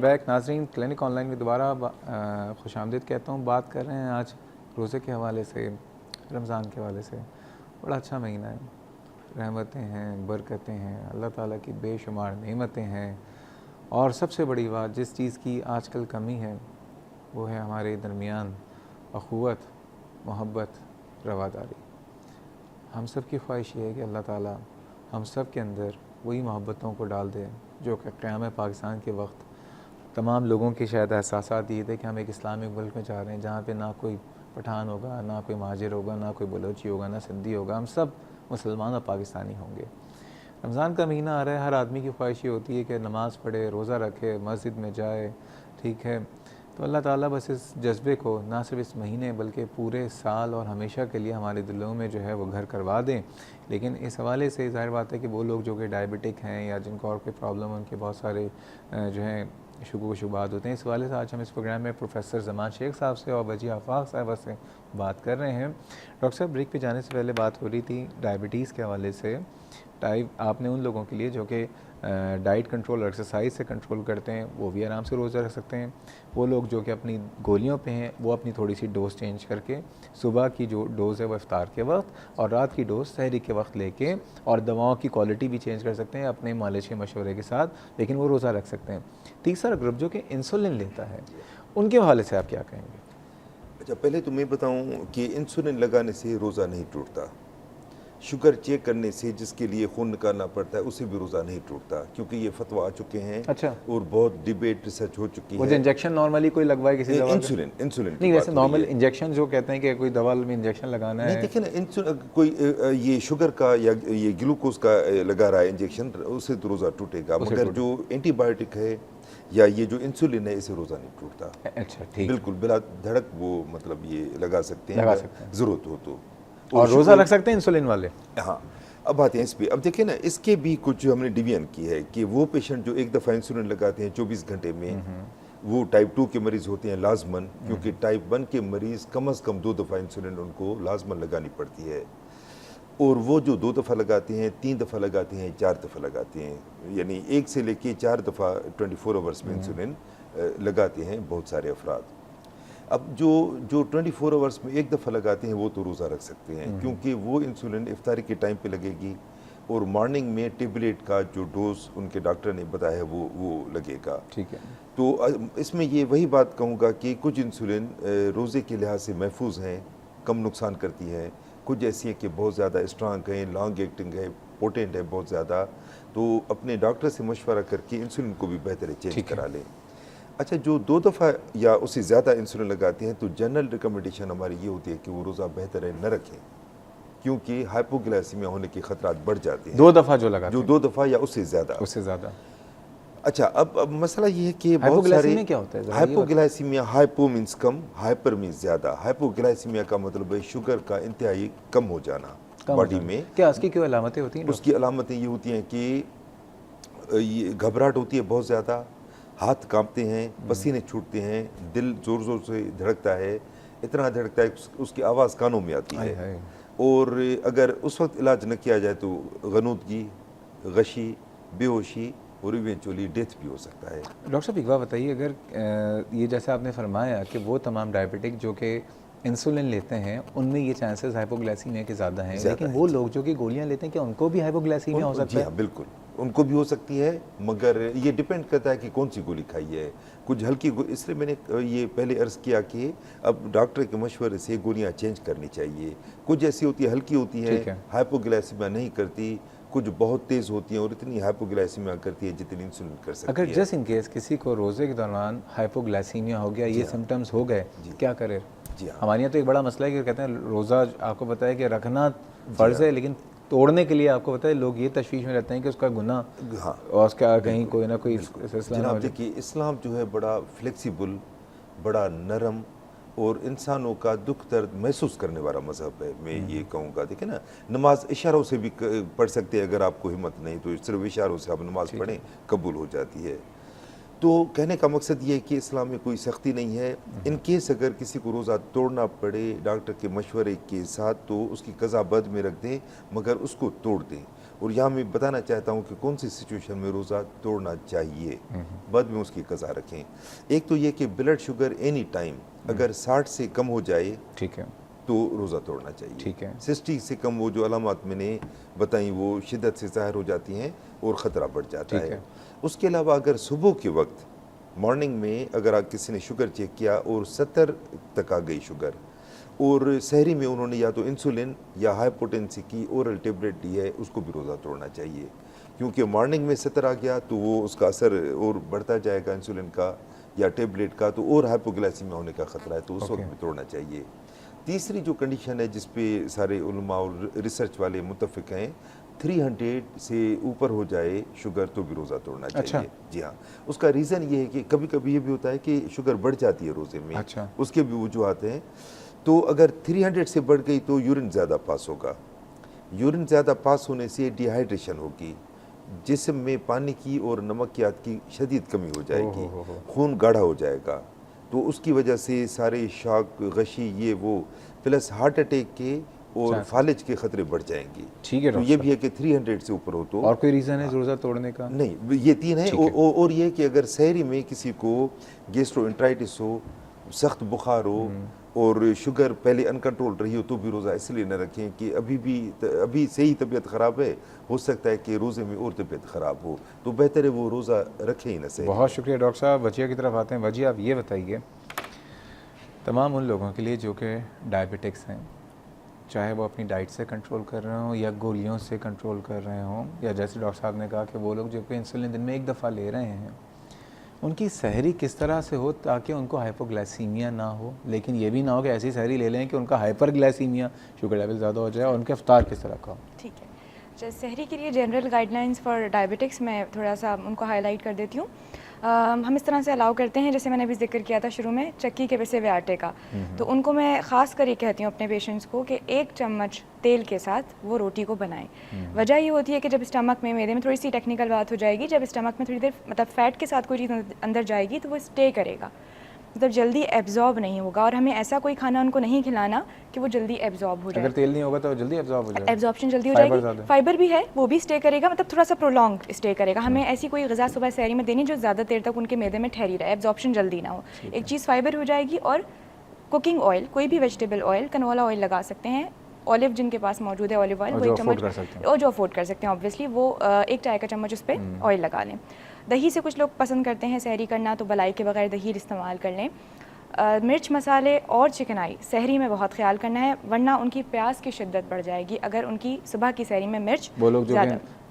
Welcome back नाजरीन। Clinic online में दोबारा खुशामदीद कहता हूँ। बात कर रहे हैं आज रोज़े के हवाले से, रमज़ान के हवाले से। बड़ा अच्छा महीना है, रहमतें हैं, बरकतें हैं, अल्लाह ताला की बेशुमार नेमतें हैं। और सबसे बड़ी बात जिस चीज़ की आजकल कमी है वो है हमारे दरमियान अखुवत, मोहब्बत, रवादारी। हम सब की ख्वाहिश ये है कि अल्लाह ताला हम सब के अंदर वही मोहब्बतों को डाल दे जो कि क़याम पाकिस्तान के वक्त तमाम लोगों के शायद एहसासात ये थे कि हम एक इस्लामिक मुल्क में जा रहे हैं जहाँ पे ना कोई पठान होगा, ना कोई महाजिर होगा, ना कोई बलोची होगा, ना सिंधी होगा, हम सब मुसलमान और पाकिस्तानी होंगे। रमज़ान का महीना आ रहा है, हर आदमी की ख्वाहिश ये होती है कि नमाज़ पढ़े, रोज़ा रखे, मस्जिद में जाए, ठीक है। तो अल्लाह ताला बस इस जज्बे को ना सिर्फ इस महीने बल्कि पूरे साल और हमेशा के लिए हमारे दिलों में जो है वो घर करवा दें। लेकिन इस हवाले से ज़ाहिर बात है कि वो लोग जो कि डायबिटिक हैं या जिनको और कोई प्रॉब्लम, उनके बहुत सारे जो हैं शुबहात होते हैं। इस हवाले से आज हम इस प्रोग्राम में प्रोफेसर ज़मान शेख साहब से और वजी आफाक साहबा से बात कर रहे हैं। डॉक्टर साहब, ब्रेक पे जाने से पहले बात हो रही थी डायबिटीज़ के हवाले से। आपने उन लोगों के लिए जो कि डाइट कंट्रोल, एक्सरसाइज से कंट्रोल करते हैं, वो भी आराम से रोज़ा रख सकते हैं। वो लोग जो कि अपनी गोलियों पे हैं, वो अपनी थोड़ी सी डोज़ चेंज करके सुबह की जो डोज़ है वो इफ्तार के वक्त और रात की डोज़ सहरी के वक्त लेके, और दवाओं की क्वालिटी भी चेंज कर सकते हैं अपने मालिश के मशवरे के साथ, लेकिन वो रोज़ा रख सकते हैं। तीसरा ग्रुप जो कि इंसुलिन लेता है, उनके हवाले से आप क्या कहेंगे? अच्छा, पहले तो मैं बताऊं कि इंसुलिन लगाने से रोज़ा नहीं टूटता। शुगर चेक करने से जिसके लिए खून निकालना पड़ता है उसे भी रोज़ा नहीं टूटता, क्योंकि ये फतवा आ चुके हैं। अच्छा। और बहुत डिबेट रिसर्च हो चुकी वो है। जो इंजेक्शन नॉर्मली कोई लगवाए किसी दवा का? इंसुलिन नहीं, वैसे नॉर्मल इंजेक्शन जो कहते हैं कि कोई दवा में इंजेक्शन लगाना नहीं, है। देखिए ना, कोई ये शुगर का या ये ग्लूकोज का लगा रहा है इंजेक्शन, उससे तो रोज़ा टूटेगा। मगर जो एंटीबायोटिक है या ये जो इंसुलिन है, इसे रोज़ा नहीं टूटता। अच्छा, ठीक। बिल्कुल बिला धड़क वो मतलब ये लगा सकते हैं, ज़रूरत हो तो। और रोज़ा रख सकते हैं इंसुलिन वाले? हाँ। अब आते हैं इस पे। अब देखिए ना, इसके भी कुछ हमने डिवीजन की है कि वो पेशेंट जो एक दफ़ा इंसुलिन लगाते हैं 24 घंटे में, वो टाइप 2 के मरीज़ होते हैं लाजमन, क्योंकि टाइप 1 के मरीज़ कम से कम 2 दफ़ा इंसुलिन उनको लाजमन लगानी पड़ती है। और वो जो 2 दफ़ा लगाते हैं, 3 दफ़ा लगाते हैं, 4 दफ़ा लगाते हैं, यानी 1 से लेके 4 दफ़ा 24 आवर्स में इंसुलिन लगाते हैं बहुत सारे अफराद। अब जो 24 आवर्स में 1 दफ़ा लगाते हैं वो तो रोज़ा रख सकते हैं, क्योंकि वो इंसुलिन इफ्तारी के टाइम पे लगेगी और मॉर्निंग में टेबलेट का जो डोज उनके डॉक्टर ने बताया है वो लगेगा। ठीक है। तो इसमें ये वही बात कहूँगा कि कुछ इंसुलिन रोज़े के लिहाज से महफूज हैं, कम नुकसान करती हैं। कुछ ऐसी हैं कि बहुत ज़्यादा स्ट्रांग है, लॉन्ग एक्टिंग है, पोटेंट है बहुत ज़्यादा। तो अपने डॉक्टर से मशवरा करके इंसुलिन को भी बेहतर चेंज करा लें। अच्छा, जो 2 दफ़ा या उससे ज़्यादा इंसुलिन लगाते हैं तो जनरल रिकमेंडेशन हमारी ये होती है कि वो रोज़ा बेहतर है न रखें, क्योंकि हाइपोग्लाइसीमिया होने के खतरात बढ़ जाते हैं। 2 दफ़ा जो लगाते हैं? जो 2 दफ़ा या उससे ज़्यादा। अच्छा, अब मसला ये है कि बहुत सारे क्या होता है? हाइपोग्लाइसीमिया, हाइपो मीन्स कम, हाइपर मीन्स ज़्यादा। हाइपोग्लाइसीमिया का मतलब है शुगर का इंतहाई कम हो जाना बॉडी में। क्या उसकी क्यों अलामतें होती हैं? उसकी अलामतें ये होती हैं कि ये घबराहट होती है बहुत ज़्यादा, हाथ कांपते हैं, पसीने छूटते हैं, दिल ज़ोर ज़ोर से धड़कता है, इतना धड़कता है उसकी आवाज़ कानों में आती है। और अगर उस वक्त इलाज न किया जाए तो गनूदगी, गशी, बेहोशी और इवेंचुअली डेथ भी हो सकता है। डॉक्टर साहब, एक बात बताइए, अगर ये जैसे आपने फरमाया कि वो तमाम डायबिटिक जो कि इंसुलिन लेते हैं उनमें ये चांसेस हाइपोग्लाइसीमिया के ज़्यादा हैं, लेकिन वो लोग जो कि गोलियां लेते हैं, क्या उनको भी हाइपोग्लाइसीमिया हो सकता है? हाँ, बिल्कुल उनको भी हो सकती है, मगर ये डिपेंड करता है कि कौन सी गोली खाई है। कुछ हल्की इसलिए मैंने ये पहले अर्ज़ किया कि अब डॉक्टर के मशवरे से गोलियां चेंज करनी चाहिए। कुछ ऐसी होती है, हल्की होती है, हाइपोग्लाइसीमिया नहीं करती, कुछ बहुत तेज़ होती हैं और इतनी हाइपोग्लाइसीमिया करती है जितनी इंसुलिन कर सकती है। अगर जस्ट इन केस किसी को रोज़े के दौरान हाइपोग्लाइसीमिया हो गया, ये सिम्टम्स हो गए, क्या करे? जी हाँ, हमारे यहाँ तो एक बड़ा मसला है कि कहते हैं रोज़ा आपको पता है कि रखना फ़र्ज़ है, लेकिन तोड़ने के लिए आपको पता है लोग ये तशवीश में रहते हैं कि उसका गुनाह, हाँ, और उसका कहीं कोई ना कोई। जनाब देखिए, इस्लाम जो है बड़ा फ्लेक्सिबल, बड़ा नरम और इंसानों का दुख दर्द महसूस करने वाला मज़हब है, मैं ये कहूँगा। देखिए ना, नमाज इशारों से भी पढ़ सकते हैं, अगर आपको हिम्मत नहीं तो सिर्फ इशारों से आप नमाज पढ़ें, कबूल हो जाती है। तो कहने का मकसद ये है कि इस्लाम में कोई सख्ती नहीं है। इन केस अगर किसी को रोज़ा तोड़ना पड़े डॉक्टर के मशवरे के साथ तो उसकी कज़ा बद में रख दें, मगर उसको तोड़ दें। और यहाँ मैं बताना चाहता हूँ कि कौन सी सिचुएशन में रोज़ा तोड़ना चाहिए, बाद में उसकी कज़ा रखें। एक तो ये कि ब्लड शुगर एनी टाइम अगर 60 से कम हो जाए, ठीक है, तो रोज़ा तोड़ना चाहिए। ठीक है। 60 से कम वो जो अलामत मैंने बताई वो शिद्दत से ज़ाहिर हो जाती हैं और ख़तरा बढ़ जाता है। उसके अलावा अगर सुबह के वक्त मॉर्निंग में अगर किसी ने शुगर चेक किया और 70 तक आ गई शुगर, और सहरी में उन्होंने या तो इंसुलिन या हाइपोटेंसी की ओरल टेबलेट ली है, उसको भी रोज़ा तोड़ना चाहिए। क्योंकि मॉर्निंग में 70 आ गया तो वो उसका असर और बढ़ता जाएगा इंसुलिन का या टेबलेट का, तो और हाइपोग्लाइसीमिया होने का ख़तरा है, तो उस वक्त भी तोड़ना चाहिए। तीसरी जो कंडीशन है जिस पे सारे उलमा और रिसर्च वाले मुत्तफ़िक हैं, 300 से ऊपर हो जाए शुगर तो भी रोज़ा तोड़ना चाहिए। अच्छा। जी हाँ, उसका रीज़न ये है कि कभी कभी ये भी होता है कि शुगर बढ़ जाती है रोज़े में। अच्छा। उसके भी वजूहात हैं। तो अगर 300 से बढ़ गई तो यूरिन ज़्यादा पास होगा, यूरिन ज़्यादा पास होने से डिहाइड्रेशन होगी, जिस्म में पानी की और नमकियात की शदीद कमी हो जाएगी, खून गाढ़ा हो जाएगा, तो उसकी वजह से सारे शाक गशी ये वो प्लस हार्ट अटैक के और फालिज के खतरे बढ़ जाएंगे। ठीक है। तो ये भी है कि 300 से ऊपर हो तो। और कोई रीज़न है रोज़ा तोड़ने का? नहीं, ये 3 है। और ये कि अगर सहरी में किसी को गैस्ट्रोएंटराइटिस हो, सख्त बुखार हो और शुगर पहले अनकंट्रोल रही हो, तो भी रोज़ा इसलिए न रखें कि अभी से ही तबीयत ख़राब है, हो सकता है कि रोज़े में और तबीयत ख़राब हो, तो बेहतर है वो रोज़ा रखें ही न सही। बहुत शुक्रिया डॉक्टर साहब। वजिया की तरफ आते हैं। वजिया, आप ये बताइए तमाम उन लोगों के लिए जो कि डायबिटिक्स हैं, चाहे वो अपनी डाइट से कंट्रोल कर रहे हों या गोलियों से कंट्रोल कर रहे हों, या जैसे डॉक्टर साहब ने कहा कि वो लोग जो कि इंसुलिन दिन में एक दफ़ा ले रहे हैं, उनकी सहरी किस तरह से हो ताकि उनको हाइपोग्लाइसीमिया ना हो, लेकिन ये भी ना हो कि ऐसी सहरी ले लें कि उनका हाइपरग्लाइसीमिया, शुगर लेवल ज़्यादा हो जाए, और उनके अफ्तार किस तरह का हो? ठीक है, सहरी के लिए जनरल गाइडलाइंस फॉर डायबिटिक्स मैं थोड़ा सा उनको हाईलाइट कर देती हूँ। हम इस तरह से अलाउ करते हैं, जैसे मैंने अभी जिक्र किया था शुरू में चक्की के पिसे हुए आटे का, तो उनको मैं ख़ास कर ये कहती हूँ अपने पेशेंट्स को कि 1 चम्मच तेल के साथ वो रोटी को बनाएं। वजह ये होती है कि जब स्टमक में, मेदे में थोड़ी सी टेक्निकल बात हो जाएगी, जब स्टमक में थोड़ी देर मतलब फ़ैट के साथ कोई चीज़ अंदर जाएगी तो वो स्टे करेगा, मतलब जल्दी एब्जॉर्ब नहीं होगा, और हमें ऐसा कोई खाना उनको नहीं खिलाना कि वो जल्दी एब्जॉर्ब हो जाए। अगर तेल नहीं होगा तो जल्दी एब्जॉर्ब हो जाएगा, एब्जॉर्प्शन जल्दी हो जाएगी, फाइबर भी है वो भी स्टे करेगा, मतलब थोड़ा सा प्रोलॉन्ग स्टे करेगा। हमें ऐसी कोई ग़िज़ा सुबह सहरी में देनी जो ज़्यादा देर तक उनके मैदे में ठहरी रहे, एब्जॉर्प्शन जल्दी ना हो। एक चीज़ फाइबर हो जाएगी, और कुकिंग ऑयल, कोई भी वेजिटेबल ऑयल, कनोला ऑयल लगा सकते हैं, ऑलिव जिनके पास मौजूद है ऑलिव ऑयल, वो 1 चम्मच, और जो अफोर्ड कर सकते हैं ऑब्वियसली वो 1 चाय का चम्मच उस पर ऑयल लगा लें। दही से कुछ लोग पसंद करते हैं सहरी करना, तो बलाई के बगैर दही इस्तेमाल कर लें। मिर्च मसाले और चिकनाई सहरी में बहुत ख्याल करना है, वरना उनकी प्यास की शिद्दत बढ़ जाएगी अगर उनकी सुबह की सहरी में मिर्च, वो लोग जो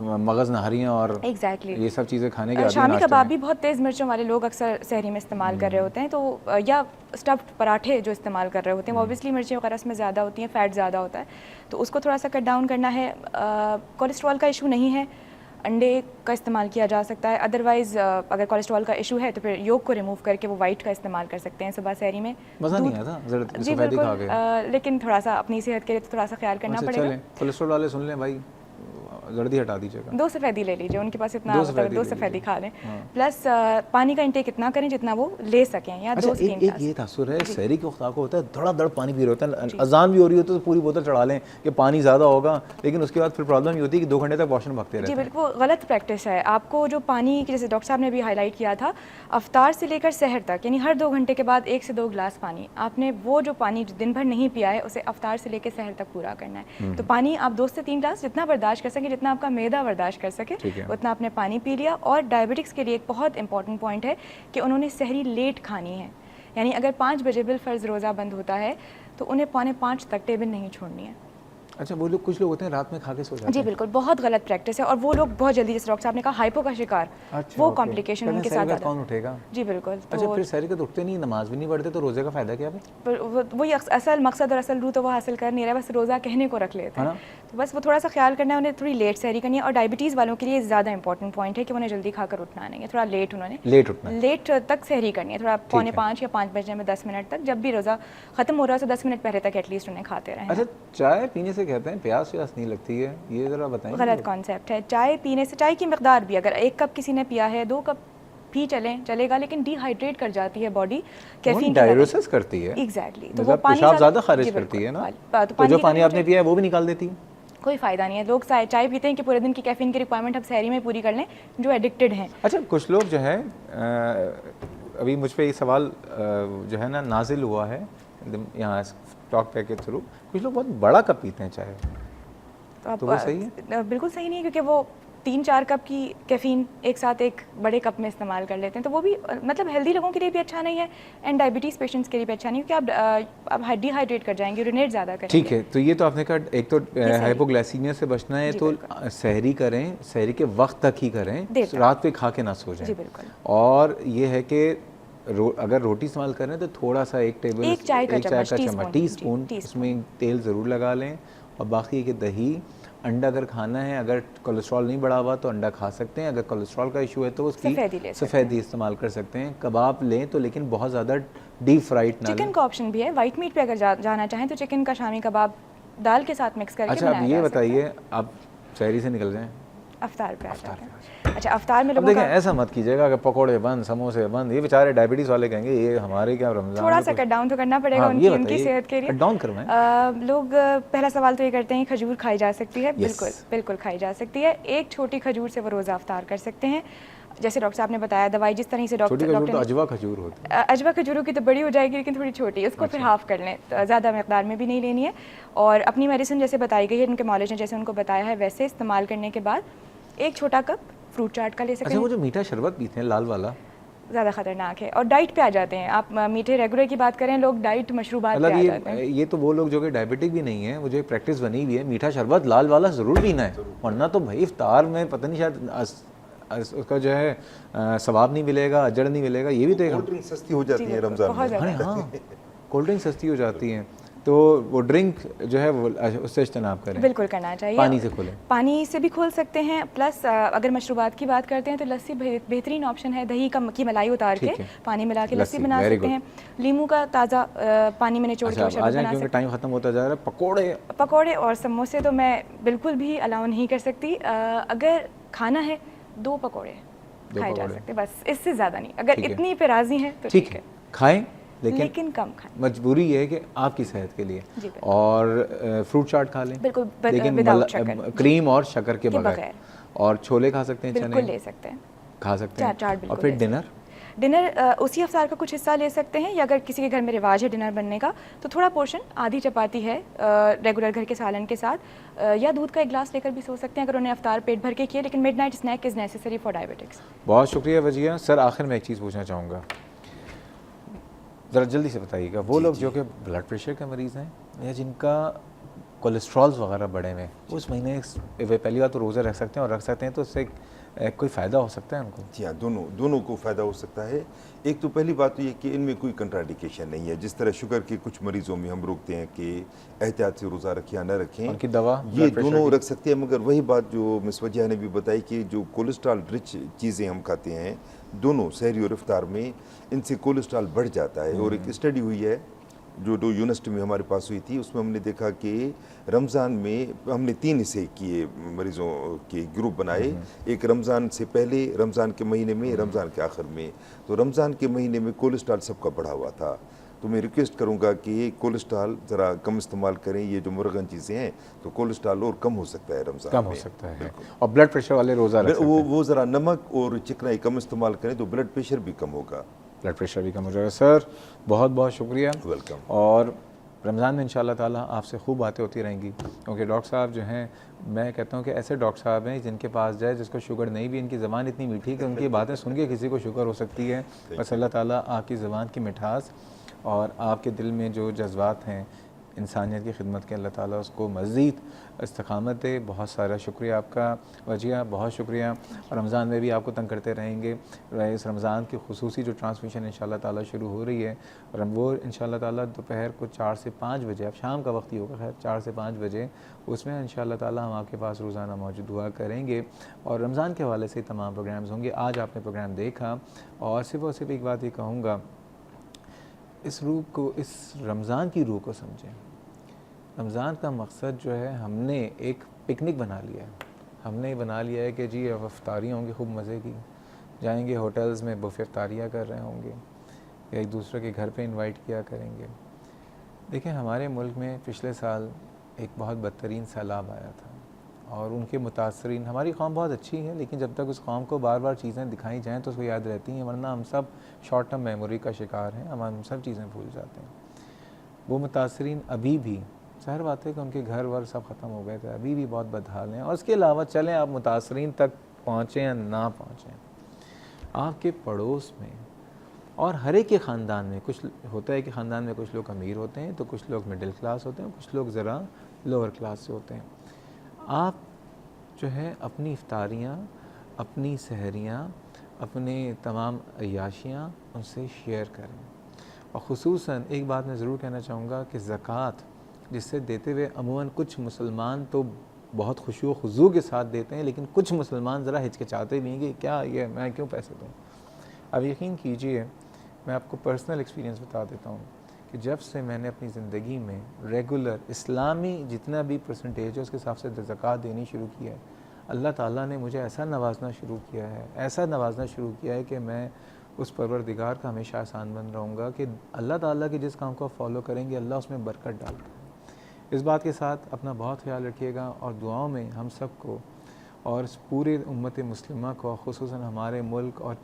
मगज़ नहरियाँ और ये सब चीज़ें खाने के शामी कबाब भी बहुत तेज़ मिर्चों वाले लोग अक्सर सहरी में इस्तेमाल कर रहे होते हैं, तो या स्टफ्ड पराठे जो इस्तेमाल कर रहे होते हैं वो ऑब्वियसली मिर्चें वगैरह इसमें ज़्यादा होती हैं, फ़ैट ज़्यादा होता है, तो उसको थोड़ा सा कट डाउन करना है। कोलेस्ट्रॉल का इशू नहीं है, अंडे का इस्तेमाल किया जा सकता है, अदरवाइज़ अगर कोलेस्ट्रॉल का इशू है तो फिर योग को रिमूव करके वो वाइट का इस्तेमाल कर सकते हैं सुबह सहरी में। मज़ा नहीं आता जी बिल्कुल, लेकिन थोड़ा सा अपनी सेहत के लिए तो थोड़ा सा ख्याल करना पड़ेगा। कोलेस्ट्रॉल वाले सुन लें भाई, जल्दी हटा दीजिएगा, 2 सफ़ेदी ले लीजिए, उनके पास इतना 2 सफ़ेदी खा लें, प्लस पानी का इंटेक इतना करें जितना वो ले सकें, या 2 से 3 गिलास। ये तासुर है सहरी के वक्त आपको होता है धड़ाधड़ पानी पी रहे होते हैं, अजान भी हो रही होती है तो पूरी बोतल चढ़ा लें कि पानी ज़्यादा होगा, लेकिन उसके बाद फिर प्रॉब्लम ये होती है कि 2 घंटे तक वॉशरूम भागते रहते हैं। जी बिल्कुल गलत प्रैक्टिस है। आपको जो पानी की, जैसे डॉक्टर साहब ने भी हाईलाइट किया था, अफ्तार से लेकर सहर तक, यानी हर 2 घंटे के बाद 1 से 2 गिलास पानी, आपने वो जो पानी दिन भर नहीं पिया है उसे अफ्तार से लेकर सहर तक पूरा करना है। तो पानी आप 2 से 3 गिलास जितना बर्दाश्त कर सकें, जितना आपका मैदा बर्दाश्त कर सके उतना आपने पानी पी लिया। और डायबिटिक्स के लिए एक बहुत इंपॉर्टेंट पॉइंट है कि उन्होंने सहरी लेट खानी है, यानी अगर 5 बजे बिलफर्ज रोज़ा बंद होता है तो उन्हें 4:45 तक टेबल नहीं छोड़नी है। अच्छा, वो लोग, कुछ लोग होते हैं रात में खा के सो जाते हैं। जी बिल्कुल, बहुत गलत प्रैक्टिस है, और वो लोग बहुत जल्दी, जैसे डॉक्टर साहब ने कहा, हाइपो का शिकार, वो कॉम्प्लिकेशन उनके साथ आता है। कौन उठेगा? जी बिल्कुल। अच्छा, फिर सहरी का तो उठते नहीं, नमाज भी नहीं पढ़ते, तो रोज़े का फ़ायदा क्या है? वही असल मकसद और असल रूह तो वो हासिल कर नहीं रहा, बस रोज़ा कहने को रख लेते हैं। तो बस वो थोड़ा सा ख्याल करना है, उन्हें थोड़ी लेट सहरी करनी है। और डायबिटीज़ वालों के लिए ज़्यादा इंपॉर्टेंट पॉइंट है कि उन्हें जल्दी खाकर उठना नहीं है, थोड़ा लेट उन्होंने लेट तक सहरी करनी है, थोड़ा 4:45 या 5 बजने में 10 मिनट तक, जब भी रोज़ा ख़त्म हो रहा है तो 10 मिनट पहले तक एटलीस्ट उन्हें खाते रहें। अच्छा, चाय पीने से कहते हैं प्यास नहीं लगती है, ये ज़रा बताएं। गलत कॉन्सेप्ट है। चाय पीने से, चाय की मिकदार भी अगर 1 कप किसी ने पिया है, 2 कप भी चलेगा, लेकिन डिहाइड्रेट कर जाती है बॉडी, कैफीन डायरेसिस करती है। एग्जैक्टली, तो वो पानी ज़्यादा खारिज करती है ना, तो जो पानी आपने पिया है वो भी निकाल देती है। कोई फ़ायदा नहीं है। लोग चाय पीते हैं कि पूरे दिन की कैफ़ीन की रिक्वायरमेंट हम सहरी में पूरी कर लें, जो एडिक्टेड हैं। अच्छा, कुछ लोग जो है अभी मुझ पे ये सवाल जो है ना नाजिल हुआ है यहाँ टॉक पैक के थ्रू, कुछ लोग बहुत बड़ा कप पीते हैं चाय, तो वो सही है? बिल्कुल सही नहीं है, क्योंकि वो 3-4 कप की कैफ़ीन एक साथ एक बड़े कप में इस्तेमाल कर लेते हैं, तो वो भी मतलब हेल्दी लोगों के लिए भी अच्छा नहीं है एंड डायबिटीज़ पेशेंट्स के लिए भी अच्छा नहीं है, क्योंकि आप डिहाइड्रेट कर जाएंगे, यूरिनेट ज़्यादा करेंगे। ठीक है, तो ये तो आपने कहा, एक तो हाइपोग्लाइसीमिया से बचना है तो सहरी करें, सहरी के वक्त तक ही करें, रात पे खा के ना सो जाएं। जी बिल्कुल। और ये है कि अगर रोटी इस्तेमाल करें तो थोड़ा सा एक चाय का चम्मच टीस्पून उसमें तेल ज़रूर लगा लें। और बाकी कि दही, अंडा अगर खाना है, अगर कोलेस्ट्रॉल नहीं बढ़ा हुआ तो अंडा खा सकते हैं, अगर कोलेस्ट्रॉल का इशू है तो उसकी सफ़ेदी इस्तेमाल कर सकते हैं। कबाब लें तो लेकिन बहुत ज़्यादा डीप फ्राइड ना लें। चिकन का ऑप्शन भी है, वाइट मीट पे अगर जाना चाहें तो चिकन का शामी कबाब दाल के साथ मिक्स करके अच्छा, अब ये बताइए, आप सहरी से निकल जाएँ, अफ्तार पे आ जाते हैं। अच्छा, अफ्तार में अब देखें ऐसा मत कीजिएगा कि पकोड़े बंद, समोसे बंद, ये बेचारे डायबिटीज़ वाले कहेंगे ये हमारे क्या रमज़ान, थोड़ा सा कट डाउन तो करना पड़ेगा उनकी सेहत के लिए। कट डाउन करवाएं। लोग पहला सवाल तो ये करते हैं खजूर खाई जा सकती है? बिल्कुल बिल्कुल खाई जा सकती है। एक छोटी खजूर से वो रोज़ा अफ्तार कर सकते हैं। जैसे डॉक्टर साहब ने बताया, दवाई जिस तरह से डॉक्टर अजवा खजूर होती है, अजवा खजूरों की तो बड़ी हो जाएगी, लेकिन थोड़ी छोटी, उसको फिर हाफ कर लें, तो ज़्यादा मकदार में भी नहीं लेनी है। और अपनी मेडिसिन जैसे बताई गई है, उनके मॉलेज ने जैसे उनको बताया है वैसे इस्तेमाल करने के बाद एक छोटा कप फ्रूट चाट का ले सकते हैं। अच्छा, वो जो मीठा शरबत पीते हैं लाल वाला, ज़्यादा ख़तरनाक है। और डाइट पे आ जाते हैं, आप मीठे रेगुलर की बात करें, लोग डाइट मशरूबात पे आ जाते हैं। ये तो वो लोग जो कि डायबिटिक भी नहीं है, वो जो प्रैक्टिस बनी हुई है, मीठा शरबत लाल वाला ज़रूर पीना है, वरना तो भाई इफ्तार में पता नहीं शायद उसका जो है सवाब नहीं मिलेगा, अजर नहीं मिलेगा। ये भी तो कोल्ड ड्रिंक सस्ती हो जाती है रमज़ान में। हाँ, कोल्ड ड्रिंक सस्ती हो जाती हैं, तो वो ड्रिंक जो है वो उससे इज्तनाब करें। बिल्कुल करना चाहिए। पानी से खोलें, पानी से भी खोल सकते हैं। प्लस अगर मशरूबात की बात करते हैं तो लस्सी बेहतरीन ऑप्शन है। दही की मलाई उतार के पानी मिला के लस्सी बना सकते हैं। लीमू का ताज़ा पानी में निचोड़ के शरबत बना सकते हैं। टाइम ख़त्म होता जा रहा है। पकौड़े और समोसे तो मैं बिल्कुल भी अलाउ नहीं कर सकती। अगर खाना है 2 पकौड़े खाए जा सकते, बस इससे ज़्यादा नहीं। अगर इतनी पे राज़ी हैं तो ठीक है, खाएं, लेकिन कम खाएं। मजबूरी है कि आपकी सेहत के लिए। और फ्रूट चाट खा लें, बिल्कुल, लेकिन क्रीम और शक्कर के बगैर। और छोले खा सकते हैं, बिल्कुल ले सकते हैं, खा सकते हैं। चाट और फिर डिनर उसी अफ्तार का कुछ हिस्सा ले सकते हैं, या अगर किसी के घर में रिवाज है डिनर बनने का तो थोड़ा पोर्शन, आधी चपाती है रेगुलर घर के सालन के साथ, या दूध का एक गिलास लेकर भी सो सकते हैं अगर उन्हें अफ्तार पेट भर के किए। लेकिन midnight snack is necessary for diabetics. बहुत शुक्रिया वजिया सर। आखिर में एक चीज़ पूछना चाहूँगा, ज़रा जल्दी से बताइएगा, वो लोग जो कि ब्लड प्रेशर के मरीज़ हैं या जिनका कोलेस्ट्रॉल्स वगैरह बढ़े हुए, उस महीने पहली बार तो रोज़ा रख सकते हैं, और रख सकते हैं तो उससे कोई फ़ायदा हो सकता है उनको? जी हाँ, दोनों को फ़ायदा हो सकता है। एक तो पहली बात तो ये कि इनमें कोई कंट्राडिकेशन नहीं है। जिस तरह शुगर के कुछ मरीज़ों में हम रोकते हैं कि एहतियात से रोज़ा रखें या न रखें, उनकी दवा ये दोनों रख सकते हैं। मगर वही बात जो मिस वजिया ने भी बताई कि जो कोलेस्ट्रॉल रिच चीज़ें हम खाते हैं, दोनों सहरी और इफ्तार में, इनसे कोलेस्ट्रॉल बढ़ जाता है। और एक स्टडी हुई है जो यूनिवर्सिटी में हमारे पास हुई थी, उसमें हमने देखा कि रमज़ान में हमने 3 हिस्से किए, मरीज़ों के ग्रुप बनाए। एक रमज़ान से पहले, रमज़ान के महीने में, रमज़ान के आखिर में। तो रमज़ान के महीने में कोलेस्ट्रॉल सबका बढ़ा हुआ था। तो मैं रिक्वेस्ट करूंगा कि कोलेस्ट्रॉल ज़रा कम इस्तेमाल करें। ये जो मुर्गन चीज़ें हैं, तो कोलेस्ट्रॉल और कम हो सकता है रमज़ान कम हो सकता है। और ब्लड प्रेशर वाले रोज़ा रख सकते हैं, वो ज़रा नमक और चिकनाई कम इस्तेमाल करें तो ब्लड प्रेशर भी कम होगा। ब्लड प्रेशर भी कम हो जाएगा। सर बहुत बहुत शुक्रिया, वेलकम। और रमज़ान में इंशाअल्लाह ताला आपसे खूब बातें होती रहेंगी, क्योंकि डॉक्टर साहब जो हैं, मैं कहता हूँ कि ऐसे डॉक्टर साहब हैं जिनके पास जाए जिसको शुगर नहीं भी, इनकी ज़बान इतनी मीठी कि उनकी बातें सुन के किसी को शुगर हो सकती है। बस अल्लाह ताला आपकी ज़बान की मिठास और आपके दिल में जो जज्बात हैं इंसानियत की खिदमत के, अल्लाह ताला उसको मज़ीद इस्तकामत दे। बहुत सारा शुक्रिया आपका वजिया, बहुत शुक्रिया। रमज़ान में भी आपको तंग करते रहेंगे। इस रमज़ान की खुसूसी जो ट्रांसमिशन इंशाअल्लाह ताला शुरू हो रही है, और वो इंशाअल्लाह ताला दोपहर को 4 से 5 बजे, अब शाम का वक्त ही होगा खैर, 4 से 5 बजे, उसमें इंशाअल्लाह ताला हम आपके पास रोज़ाना मौजूद हुआ करेंगे और रमज़ान के हवाले से तमाम प्रोग्राम्स होंगे। आज आपने प्रोग्राम देखा, और सिर्फ और सिर्फ एक बात ही कहूँगा, इस रूह को, इस रमज़ान की रूह को समझें। रमज़ान का मकसद जो है, हमने एक पिकनिक बना लिया है। हमने बना लिया है कि जी अब अफ्तारियाँ होंगी खूब मज़े की, जाएंगे होटल्स में बुफ़े अफ्तारियाँ कर रहे होंगे, या एक दूसरे के घर पे इनवाइट किया करेंगे। देखिए, हमारे मुल्क में पिछले साल एक बहुत बदतरीन सैलाब आया था, और उनके मुतासरीन, हमारी कौम बहुत अच्छी है लेकिन जब तक उस कौम को बार बार चीज़ें दिखाई जाएँ तो उसको याद रहती हैं, वरना हम सब शॉर्ट टर्म मेमोरी का शिकार हैं, हम सब चीज़ें भूल जाते हैं। वो मुतासरीन अभी भी, ज़ाहिर बात है कि उनके घर वर सब ख़त्म हो गए थे, अभी भी बहुत बदहाल हैं। और उसके अलावा चलें आप मुतासरीन तक पहुँचें या ना पहुँचें, आपके पड़ोस में और हर एक के ख़ानदान में कुछ होता है कि ख़ानदान में कुछ लोग अमीर होते हैं तो कुछ लोग मिडिल क्लास होते हैं, कुछ लोग ज़रा लोअर क्लास से होते हैं। आप जो है अपनी इफ्तारियाँ, अपनी सहरियाँ, अपने तमाम अय्याशियाँ उनसे शेयर करें। और ख़ुसूसन एक बात मैं ज़रूर कहना चाहूँगा कि ज़कात जिससे देते हुए अमूमन कुछ मुसलमान तो बहुत खुशू खुजू के साथ देते हैं, लेकिन कुछ मुसलमान ज़रा हिचकिचाते भी हैं कि क्या ये मैं क्यों पैसे दूँ। अब यकीन कीजिए, मैं आपको पर्सनल एक्सपीरियंस बता देता हूँ कि जब से मैंने अपनी ज़िंदगी में रेगुलर इस्लामी जितना भी परसेंटेज है उसके हिसाब से ज़कात देनी शुरू किया है, अल्लाह ताला ने मुझे ऐसा नवाजना शुरू किया है, ऐसा नवाजना शुरू किया है कि मैं उस परवरदिगार का हमेशा एहसान बन रहूँगा कि अल्लाह ताला के जिस काम को आप फॉलो करेंगे अल्लाह उसमें बरकत डालता है। इस बात के साथ अपना बहुत ख्याल रखिएगा और दुआओं में हम सब को और इस पूरे उम्मत मुस्लिमा को, ख़ुसूसन हमारे मुल्क और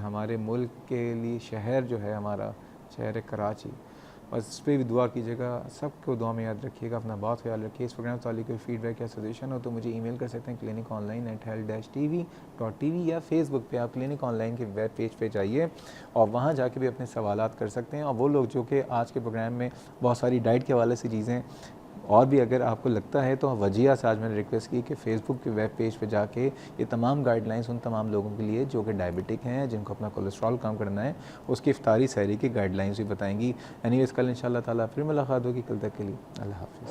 हमारे मुल्क के लिए शहर जो है हमारा शहर कराची, और इस पर भी दुआ कीजिएगा। सबको दुआ में याद रखिएगा, अपना बहुत ख्याल रखिए। इस प्रोग्राम से कोई फीडबैक या सजेशन हो तो मुझे ईमेल कर सकते हैं cliniconline@health-tv.tv या फेसबुक पे आप क्लिनिक ऑनलाइन के वेब पेज पे जाइए और वहाँ जाके भी अपने सवालात कर सकते हैं। और वो लोग जो कि आज के प्रोग्राम में बहुत सारी डाइट के हवाले से चीज़ें और भी अगर आपको लगता है तो वजिया से आज मैंने रिक्वेस्ट की कि फ़ेसबुक के वेब पेज पे जाके ये तमाम गाइडलाइंस उन तमाम लोगों के लिए जो कि डायबिटिक हैं, जिनको अपना कोलेस्ट्रॉल कम करना है, उसकी इफ्तारी सहरी की गाइडलाइंस भी बताएंगी। एनीवेज़ कल इंशाल्लाह ताला फिर मुलाकात होगी। कल तक के लिए अल्लाह हाफ़िज़।